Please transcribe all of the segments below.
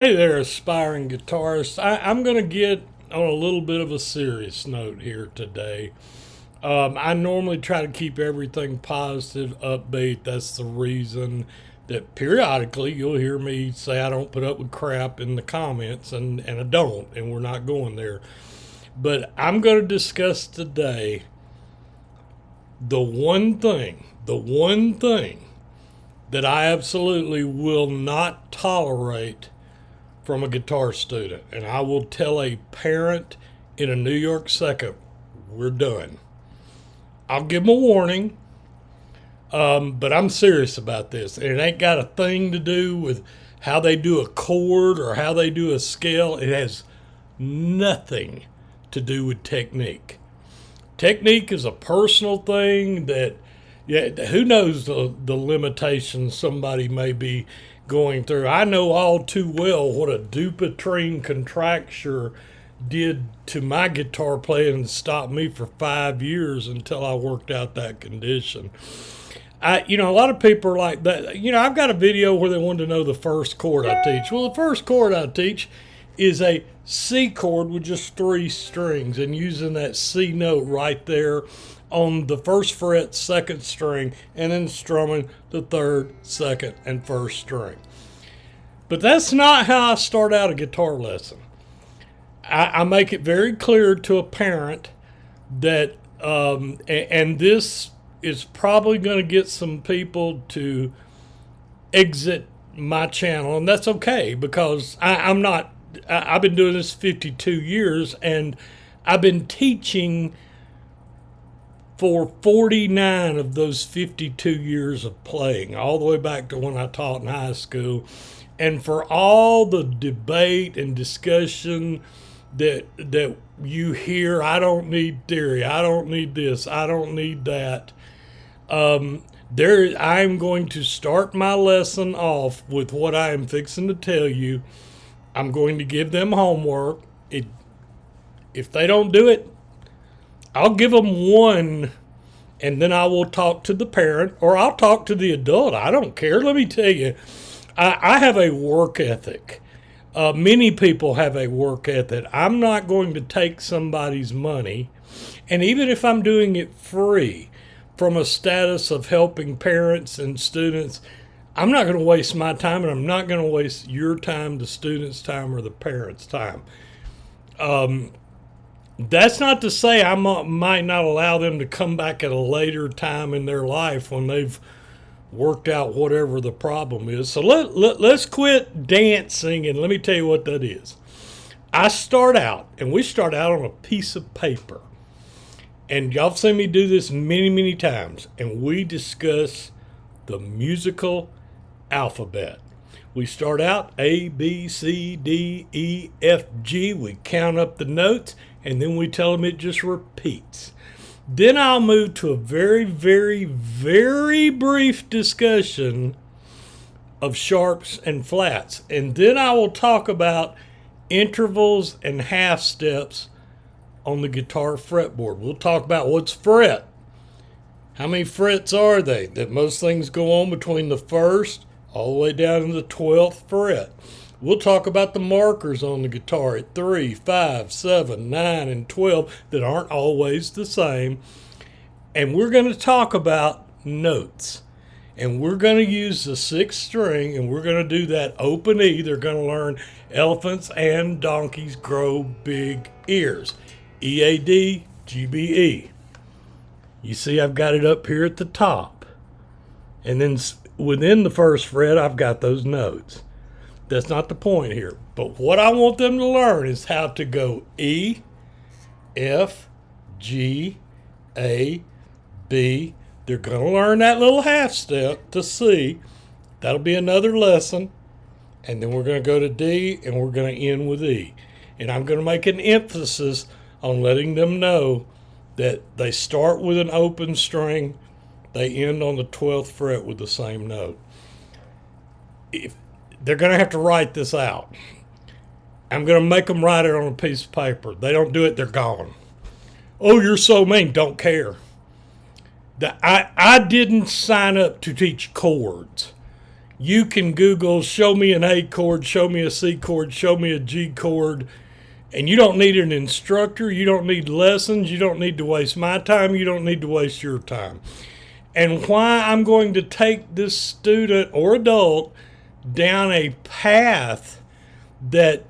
Hey there, aspiring guitarist. I'm going to get on a little bit of a serious note here today. I normally try to keep everything positive, upbeat. That's the reason that periodically you'll hear me say I don't put up with crap in the comments, and I don't, and we're not going there. But I'm going to discuss today the one thing that I absolutely will not tolerate from a guitar student. And I will tell a parent in a New York second, we're done. I'll give them a warning, but I'm serious about this. And it ain't got a thing to do with how they do a chord or how they do a scale. It has nothing to do with technique. Technique is a personal thing that, yeah, who knows the limitations somebody may be going through. I know all too well what a Dupuytren contracture did to my guitar playing and stopped me for 5 years until I worked out that condition. A lot of people are like that. I've got a video where they wanted to know the first chord I teach. Well, the first chord I teach is a C chord with just three strings and using that C note right there on the first fret, second string, and then strumming the third, second, and first string. But that's not how I start out a guitar lesson. I make it very clear to a parent that, and this is probably going to get some people to exit my channel, and that's okay because I'm not. I've been doing this 52 years, and I've been teaching for 49 of those 52 years of playing, all the way back to when I taught in high school. And for all the debate and discussion that you hear, I don't need theory, I don't need this, I don't need that. I'm going to start my lesson off with what I am fixing to tell you. I'm going to give them homework. If they don't do it, I'll give them one, and then I will talk to the parent or I'll talk to the adult. I don't care. Let me tell you, I have a work ethic. Many people have a work ethic. I'm not going to take somebody's money, and even if I'm doing it free from a status of helping parents and students, I'm not going to waste my time, and I'm not going to waste your time, the student's time, or the parent's time. That's not to say I might not allow them to come back at a later time in their life when they've worked out whatever the problem is. So let's quit dancing, and let me tell you what that is. We start out on a piece of paper. And y'all have seen me do this many, many times. And we discuss the musical alphabet. We start out A, B, C, D, E, F, G. We count up the notes, and then we tell them it just repeats. Then I'll move to a very, very, very brief discussion of sharps and flats. And then I will talk about intervals and half steps on the guitar fretboard. We'll talk about what's fret. How many frets are they? That most things go on between the first all the way down to the 12th fret. We'll talk about the markers on the guitar at 3, 5, 7, 9, and 12 that aren't always the same. And we're going to talk about notes. And we're going to use the sixth string, and we're going to do that open E. They're going to learn elephants and donkeys grow big ears. EAD, GBE. You see I've got it up here at the top. And then within the first fret, I've got those notes. That's not the point here. But what I want them to learn is how to go E, F, G, A, B. They're going to learn that little half step to C. That'll be another lesson. And then we're going to go to D, and we're going to end with E. And I'm going to make an emphasis on letting them know that they start with an open string, they end on the 12th fret with the same note. If they're going to have to write this out. I'm going to make them write it on a piece of paper. They don't do it, they're gone. Oh, you're so mean. Don't care. I didn't sign up to teach chords. You can Google, show me an A chord, show me a C chord, show me a G chord, and you don't need an instructor. You don't need lessons. You don't need to waste my time. You don't need to waste your time. And why I'm going to take this student or adult down a path that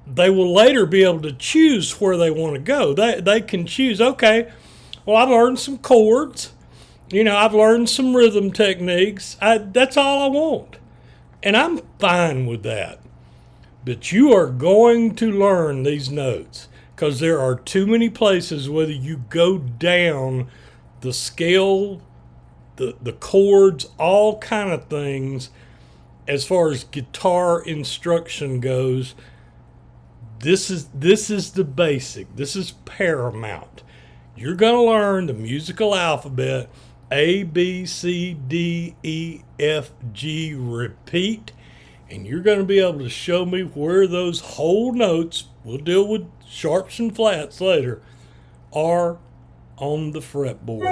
they will later be able to choose where they want to go. They can choose, okay, well, I've learned some chords. I've learned some rhythm techniques. That's all I want. And I'm fine with that. But you are going to learn these notes because there are too many places, whether you go down the scale, the chords, all kind of things, as far as guitar instruction goes. This is the basic. This is paramount. You're going to learn the musical alphabet, A, B, C, D, E, F, G, repeat. And you're going to be able to show me where those whole notes, we'll deal with sharps and flats later, are on the fretboard,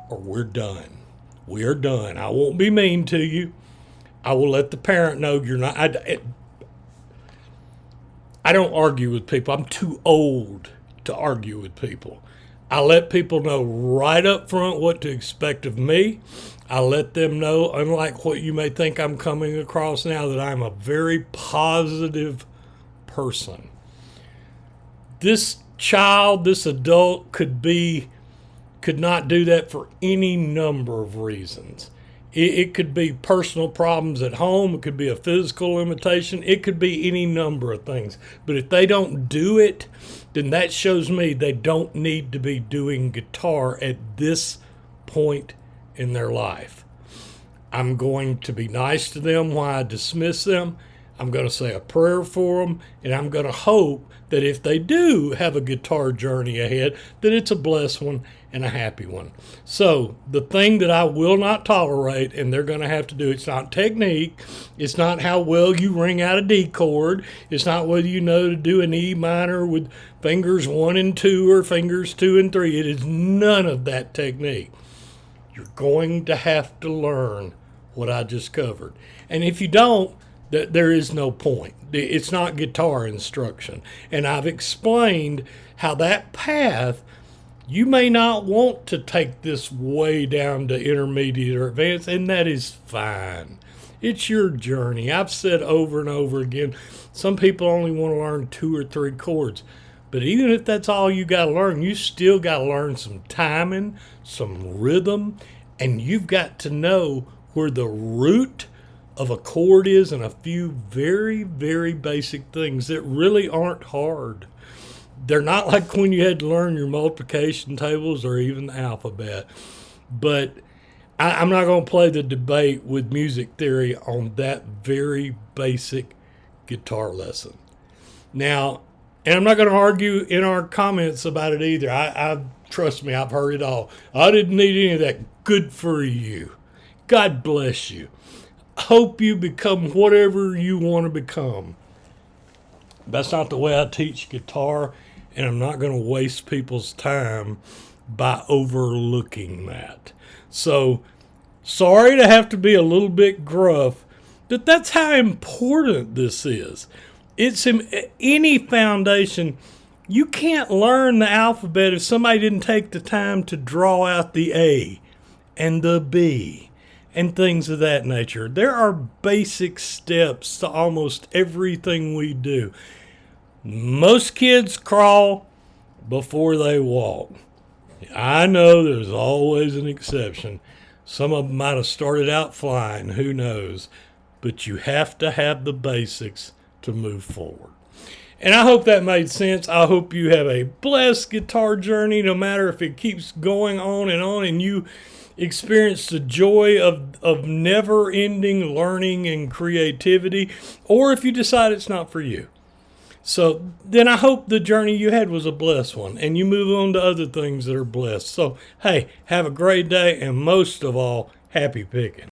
or we're done. We are done. I won't be mean to you. I will let the parent know you're not. I don't argue with people. I'm too old to argue with people. I let people know right up front what to expect of me. I let them know, unlike what you may think I'm coming across now, that I'm a very positive person. This child, this adult could not do that for any number of reasons. It could be personal problems at home. It could be a physical limitation. It could be any number of things. But if they don't do it, then that shows me they don't need to be doing guitar at this point in their life. I'm going to be nice to them while I dismiss them. I'm going to say a prayer for them, and I'm going to hope that if they do have a guitar journey ahead, that it's a blessed one and a happy one. So the thing that I will not tolerate, and they're going to have to do, it's not technique, it's not how well you ring out a D chord, it's not whether you know to do an E minor with fingers 1 and 2 or fingers 2 and 3. It is none of that technique. You're going to have to learn what I just covered. And if you don't, there is no point. It's not guitar instruction. And I've explained how that path, you may not want to take this way down to intermediate or advanced, and that is fine. It's your journey. I've said over and over again, some people only want to learn 2 or 3 chords. But even if that's all you got to learn, you still got to learn some timing, some rhythm, and you've got to know where the root of a chord is and a few very, very basic things that really aren't hard. They're not like when you had to learn your multiplication tables or even the alphabet. But I'm not going to play the debate with music theory on that very basic guitar lesson. Now, and I'm not going to argue in our comments about it either. I trust me, I've heard it all. I didn't need any of that. Good for you. God bless you. Hope you become whatever you want to become. That's not the way I teach guitar, and I'm not going to waste people's time by overlooking that. So, sorry to have to be a little bit gruff, but that's how important this is. It's any foundation. You can't learn the alphabet if somebody didn't take the time to draw out the A and the B and things of that nature. There are basic steps to almost everything we do. Most kids crawl before they walk. I know there's always an exception. Some of them might have started out flying, who knows. But you have to have the basics to move forward. And I hope that made sense. I hope you have a blessed guitar journey, no matter if it keeps going on and you experience the joy of never-ending learning and creativity, or if you decide it's not for you. So then I hope the journey you had was a blessed one, and you move on to other things that are blessed. So, hey, have a great day, and most of all, happy picking.